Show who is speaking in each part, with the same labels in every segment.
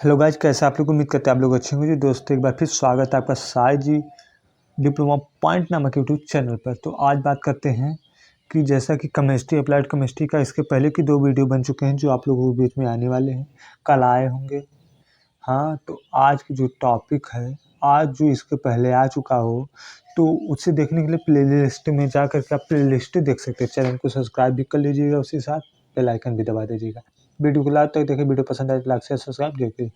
Speaker 1: Hello guys, कैसे आप लोग? उम्मीद करते हैं आप लोग अच्छे होंगे। दोस्तों, एक बार फिर स्वागत है आपका साई जी डिप्लोमा पॉइंट नामक यूट्यूब चैनल पर। तो आज बात करते हैं कि जैसा कि केमिस्ट्री, अप्लाइड केमिस्ट्री का इसके पहले की 2 वीडियो बन चुके हैं जो आप लोगों के बीच में आने वाले हैं, कल आए होंगे। हाँ, तो आज की जो टॉपिक है, आज जो इसके पहले आ चुका हो तो उसे देखने के लिए प्लेलिस्ट में जा कर के आप प्लेलिस्ट देख सकते हैं। चैनल को सब्सक्राइब भी कर लीजिएगा, उसी साथ बेल आइकन भी दबा दीजिएगा। वीडियो को लास्ट तक देखें, वीडियो पसंद आए तो लाइक शेयर सब्सक्राइब देखिए।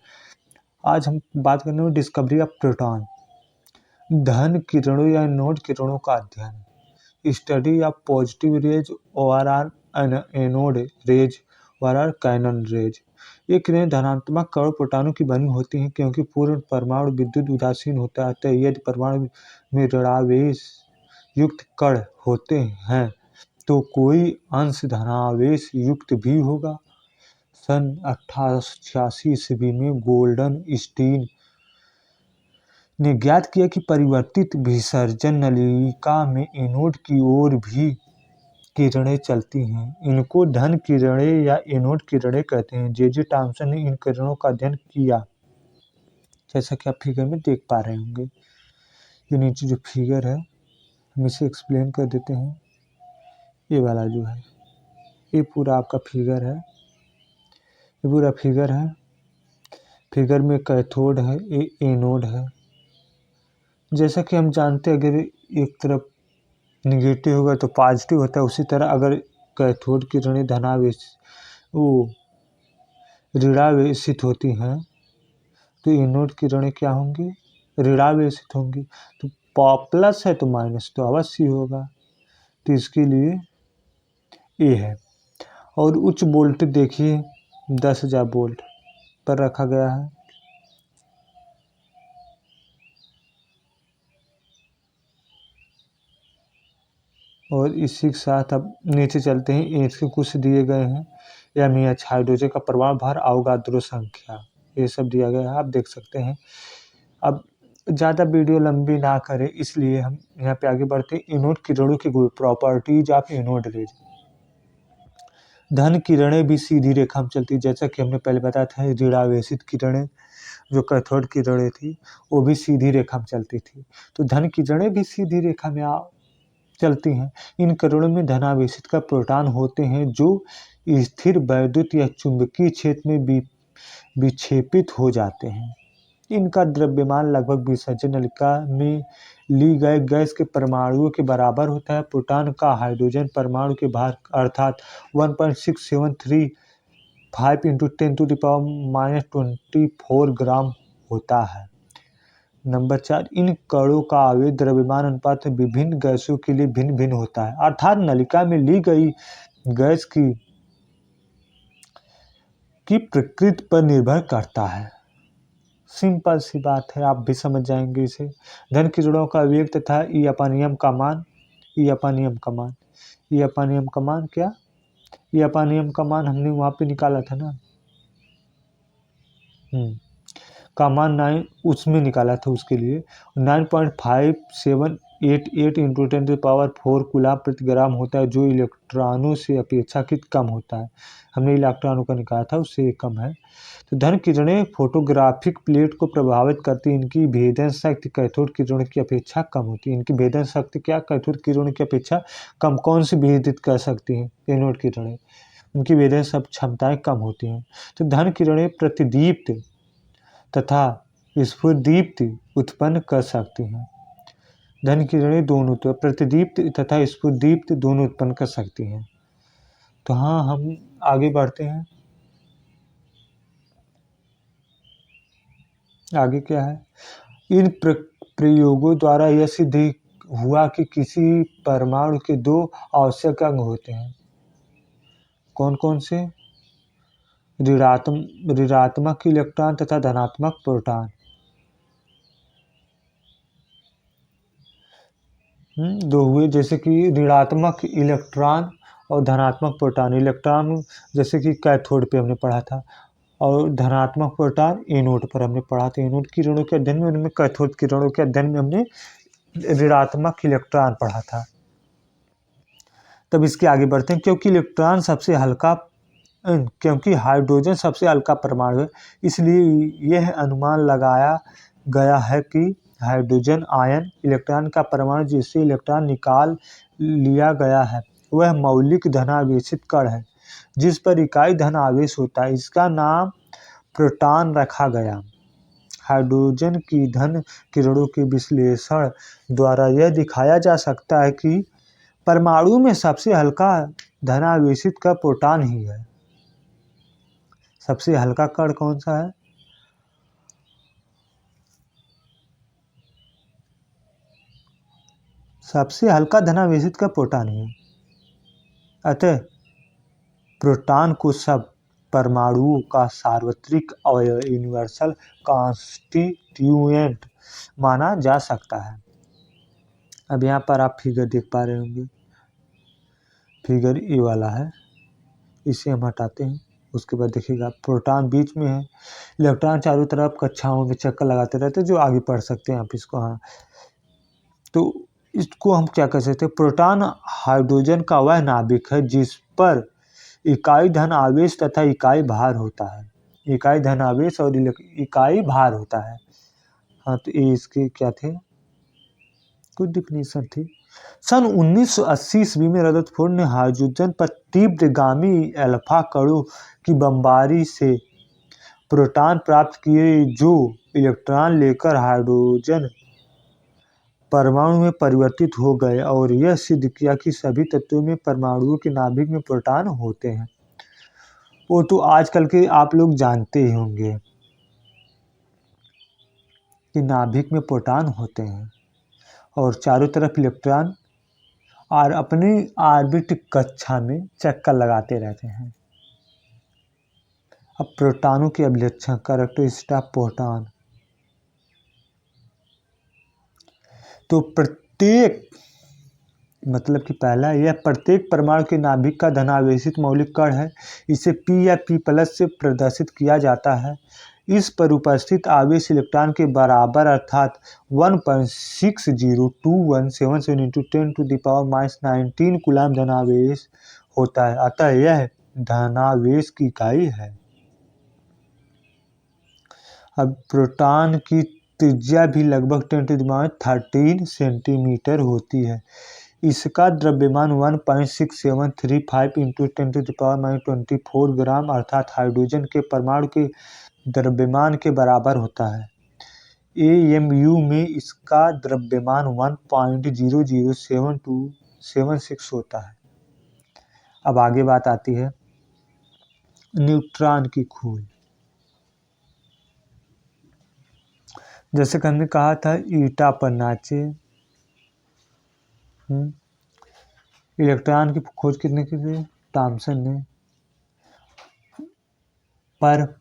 Speaker 1: आज हम बात करने में डिस्कवरी ऑफ प्रोटॉन, धन किरणों या एनोड किरणों का अध्ययन, study of positive rays or anode rays or canal rays. ये किरणें धनात्मक कण प्रोटॉनों की बनी होती हैं क्योंकि पूर्ण परमाणु विद्युत उदासीन होता है। अतः यदि परमाणु में ऋणावेश युक्त कण होते हैं तो कोई अंश धनावेश युक्त भी होगा। सन 1886 ईस्वी में गोल्डन स्टीन ने ज्ञात किया कि परिवर्तित विसर्जन नलिका में एनोड की ओर भी किरणें चलती हैं। इनको धन किरणें या एनोड किरणें कहते हैं। जे टॉमसन ने इन किरणों का अध्ययन किया, जैसा कि आप फिगर में देख पा रहे होंगे। ये नीचे जो फिगर है हम इसे एक्सप्लेन कर देते हैं। ये वाला जो है, ये पूरा आपका फिगर है, ये पूरा फिगर है। फिगर में कैथोड है, ये एनोड है। जैसा कि हम जानते हैं, अगर एक तरफ निगेटिव होगा तो पॉजिटिव होता है, उसी तरह अगर कैथोड किरणें धनावेश वो ऋणावेशित होती हैं तो एनोड किरणें क्या होंगी? ऋणावेशित होंगी। तो प्लस है तो माइनस तो अवश्य होगा, तो इसके लिए ए है। और उच्च वोल्टेज देखिए 10,000 वोल्ट पर रखा गया है। और इसी के साथ अब नीचे चलते हैं। इसके कुछ दिए गए हैं, एमईएच, हाइड्रोजन का परमाणु भार, अवोगाद्रो संख्या, ये सब दिया गया है, आप देख सकते हैं। अब ज़्यादा वीडियो लंबी ना करें इसलिए हम यहाँ पे आगे बढ़ते हैं। एनोड किरणों की प्रॉपर्टीज ऑफ एनोड रेज। धन किरणें भी सीधी रेखा में चलती, जैसा कि हमने पहले बताया था। ऋणावेशित किरणें जो कैथोड किरणें थी वो भी सीधी रेखा में चलती थी, तो धन किरणें भी सीधी रेखा में चलती हैं। इन किरणों में धनावेशित का प्रोटॉन होते हैं जो स्थिर वैद्युत या चुंबकीय क्षेत्र में विक्षेपित हो जाते हैं। इनका द्रव्यमान लगभग विसर्जन नलिका में ली गए गैस के परमाणुओं के बराबर होता है। प्रोटॉन का हाइड्रोजन परमाणु के भार अर्थात 1.6735 × 10⁻⁻24 ग्राम होता है। नंबर 4, इन कणों का आवेश द्रव्यमान अनुपात विभिन्न गैसों के लिए भिन्न भिन्न होता है, अर्थात नलिका में ली गई गैस की प्रकृति पर निर्भर करता है। सिंपल सी बात है, आप भी समझ जाएंगे इसे। धन किरणों का वेग तथा ई अपानियम का मान, ई अपानियम का मान, ई अपानियम का मान क्या? ई अपानियम का मान हमने वहां पे निकाला था ना, का मान 9 उसमें निकाला था। उसके लिए 9.5788 × 10⁴ कूलाम प्रति ग्राम होता है, जो इलेक्ट्रॉनों से अपेक्षाकृत कम होता है। हमने इलेक्ट्रॉनों का निकाला था, उससे ये कम है। तो धन किरणें फोटोग्राफिक प्लेट को प्रभावित करती, इनकी भेदन शक्ति कैथोड किरणों की अपेक्षा कम होती है। इनकी भेदन शक्ति क्या? कैथोड किरणों की अपेक्षा कम। कौन सी भेदित कर सकती हैं? एनोड किरणें, उनकी भेदन क्षमताएं कम होती हैं। तो धन किरणें प्रतिदीप्त तथा स्फुरदीप्ति उत्पन्न कर सकती हैं। धन किरणें दोनों, तो प्रतिदीप्त तथा स्फुरदीप्त दोनों उत्पन्न कर सकती हैं। तो हाँ, हम आगे बढ़ते हैं। आगे क्या है? इन प्रयोगों द्वारा यह सिद्ध हुआ कि किसी परमाणु के 2 आवश्यक अंग होते हैं। कौन कौन से? ऋणात्मक इलेक्ट्रॉन तथा धनात्मक प्रोटॉन। दो हुए, जैसे कि ऋणात्मक इलेक्ट्रॉन और धनात्मक प्रोटॉन। इलेक्ट्रॉन जैसे कि कैथोड पे हमने पढ़ा था, और धनात्मक प्रोटॉन एनोड पर हमने पढ़ा था। एनोड किरणों के अध्ययन में, उनमें कैथोड किरणों के अध्ययन में हमने ऋणात्मक इलेक्ट्रॉन पढ़ा था। तब इसके आगे बढ़ते हैं। क्योंकि इलेक्ट्रॉन सबसे हल्का क्योंकि हाइड्रोजन सबसे हल्का परमाणु है, इसलिए यह अनुमान लगाया गया है कि हाइड्रोजन आयन इलेक्ट्रॉन का परमाणु जिससे इलेक्ट्रॉन निकाल लिया गया है वह मौलिक धनावेशित कण है जिस पर इकाई धन आवेश होता है। इसका नाम प्रोटॉन रखा गया। हाइड्रोजन की धन किरणों के विश्लेषण द्वारा यह दिखाया जा सकता है कि परमाणु में सबसे हल्का धनावेशित कण प्रोटॉन ही है। सबसे हल्का कण कौन सा है? सबसे हल्का धनावेशित कण प्रोटॉन ही है। अतः प्रोटॉन को सब परमाणुओं का सार्वत्रिक अवयव यूनिवर्सल कॉन्स्टिट्यूएंट माना जा सकता है। अब यहाँ पर आप फिगर देख पा रहे होंगे, फिगर ए वाला है, इसे हम हटाते हैं। उसके बाद देखिएगा प्रोटॉन बीच में है, इलेक्ट्रॉन चारों तरफ कक्षाओं में चक्कर लगाते रहते हैं, जो आगे पढ़ सकते हैं आप इसको। हाँ, तो इसको हम क्या कह सकते हैं? प्रोटॉन हाइड्रोजन का वह नाभिक है जिस पर इकाई धन आवेश तथा इकाई भार होता है। इकाई धन आवेश और इकाई भार होता है। हाँ, तो ये इसके क्या थे, कुछ डिफिनेशन थी। सन 1980 ईस्वी में रदरफोर्ड ने हाइड्रोजन पर तीव्रगामी अल्फा कणों की बमबारी से प्रोटॉन प्राप्त किए जो इलेक्ट्रॉन लेकर हाइड्रोजन परमाणु में परिवर्तित हो गए और यह सिद्ध किया कि सभी तत्वों में परमाणुओं के नाभिक में प्रोटॉन होते हैं। वो तो आजकल के आप लोग जानते ही होंगे कि नाभिक में प्रोटॉन होते हैं और चारों तरफ इलेक्ट्रॉन और अपनी ऑर्बिट कक्षा में चक्कर लगाते रहते हैं। अब प्रोटॉनों के अभिलक्षण कैरेक्टरिस्टिक ऑफ प्रोटॉन। तो प्रत्येक मतलब कि पहला यह प्रत्येक परमाणु के नाभिक का धनावेशित मौलिक कण है। इसे P या P+ से प्रदर्शित किया जाता है। इस पर उपस्थित आवेश इलेक्ट्रॉन के बराबर अर्थात 1.602177 × 10⁻⁻19 कूलम्ब धनावेश होता है। अतः यह धनावेश की इकाई है। अब प्रोटॉन की त्रिज्या भी लगभग 10⁻13 सेंटीमीटर होती है। इसका द्रव्यमान 1.6735 × 10⁻24 ग्राम अर्थात हाइड्रोजन के परमाणु के द्रव्यमान के बराबर होता है। AMU में इसका द्रव्यमान 1.007276 होता है। अब आगे बात आती है न्यूट्रॉन की खोज। जैसे कि हमने कहा था ईटा पर नाचे, इलेक्ट्रॉन की खोज कितने की थी? थॉमसन ने। पर